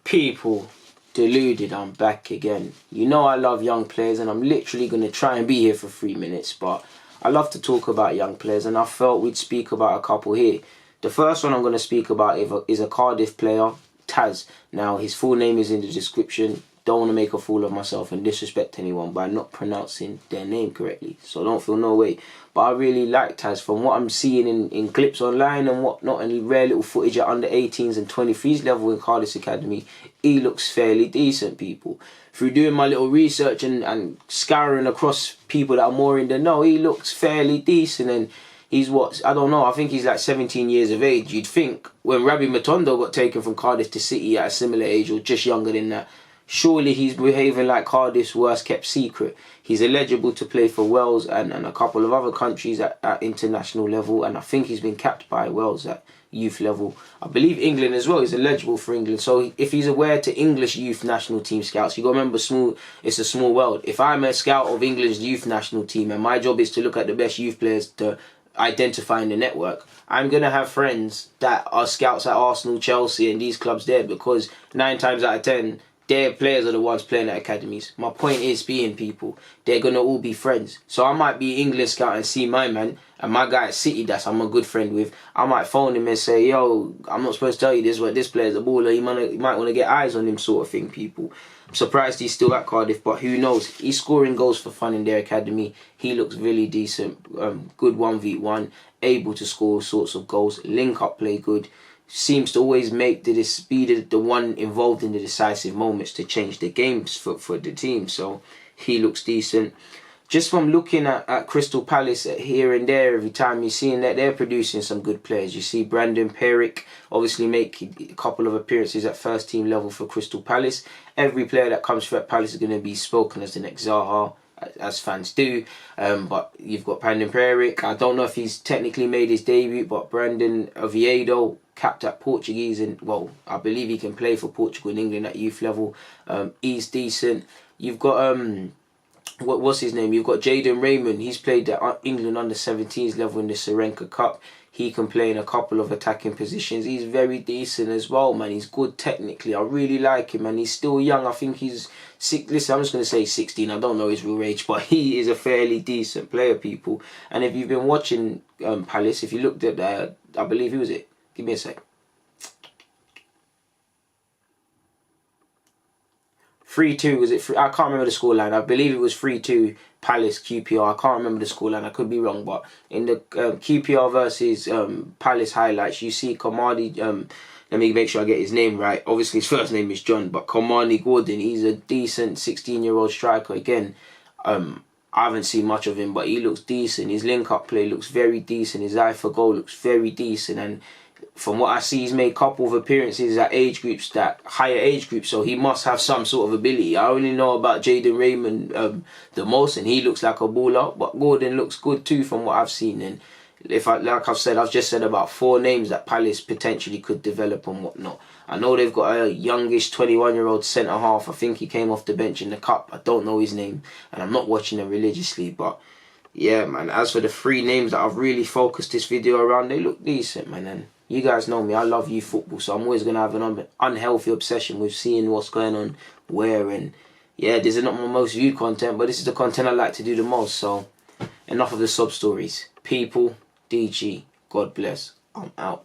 People, Deluded, I'm back again. You know I love young players and I'm literally going to try and be here for 3 minutes, but I love to talk about young players and I felt we'd speak about a couple here. The first one I'm going to speak about is a Cardiff player, Taz. Now, his full name is in the description. Don't want to make a fool of myself and disrespect anyone by not pronouncing their name correctly, so don't feel no way. But I really like Taz from what I'm seeing in clips online and whatnot, and rare little footage at under 18s and 23s level in Cardiff Academy. He looks fairly decent, people. Through doing my little research and scouring across people that are more in the know, he looks fairly decent. And he's what, I don't know, I think he's like 17 years of age. You'd think when Rabbi Matondo got taken from Cardiff to City at a similar age or just younger than that, surely he's behaving like Cardiff's worst kept secret. He's eligible to play for Wales and a couple of other countries at international level, and I think he's been capped by Wales at youth level. I believe England as well, he's eligible for England. So if he's aware to English youth national team scouts, you got to remember, it's a small world. If I'm a scout of England's youth national team and my job is to look at the best youth players to identify in the network, I'm going to have friends that are scouts at Arsenal, Chelsea and these clubs there, because 9 times out of 10, their players are the ones playing at academies. My point is being, people, they're going to all be friends. So I might be England scout and see my man and my guy at City that I'm a good friend with. I might phone him and say, yo, I'm not supposed to tell you this, but this player's a baller. You might want to get eyes on him, sort of thing, people. I'm surprised he's still at Cardiff, but who knows? He's scoring goals for fun in their academy. He looks really decent. Good 1v1. Able to score all sorts of goals. Link-up play good. Seems to always make the one involved in the decisive moments to change the games for the team. So he looks decent. Just from looking at Crystal Palace here and there, every time you're seeing that they're producing some good players. You see Brandon Perrick obviously make a couple of appearances at first team level for Crystal Palace. Every player that comes through at Palace is going to be spoken as the next Zaha, as fans do. But you've got Brandon Perrick. I don't know if he's technically made his debut, but Brandon Oviedo, capped at Portuguese, and well, I believe he can play for Portugal and England at youth level. He's decent. You've got what's his name? You've got Jayden Raymond. He's played at England under 17s level in the Serenka Cup. He can play in a couple of attacking positions. He's very decent as well, man. He's good technically. I really like him, and he's still young. I think he's listen, I'm just going to say 16. I don't know his real age, but he is a fairly decent player, people. And if you've been watching Palace, if you looked at I believe, who was it? Give me a sec. 3-2, was it? I can't remember the scoreline. I believe it was 3-2 Palace QPR. I can't remember the scoreline. I could be wrong, but in the QPR versus Palace highlights, you see Kamani. Let me make sure I get his name right. Obviously, his first name is John, but Kymani Gordon. He's a decent 16-year-old striker. Again, I haven't seen much of him, but he looks decent. His link-up play looks very decent. His eye for goal looks very decent, and from what I see, he's made a couple of appearances at higher age groups, so he must have some sort of ability. I only know about Jayden Raymond the most, and he looks like a baller, but Gordon looks good too from what I've seen. And like I've said, I've just said about 4 names that Palace potentially could develop and whatnot. I know they've got a youngish 21-year-old centre-half. I think he came off the bench in the cup. I don't know his name, and I'm not watching them religiously, but yeah, man, as for the 3 names that I've really focused this video around, they look decent, man. And you guys know me, I love youth football, so I'm always going to have an unhealthy obsession with seeing what's going on where. And yeah, this is not my most viewed content, but this is the content I like to do the most. So enough of the sub stories. People, DG, God bless. I'm out.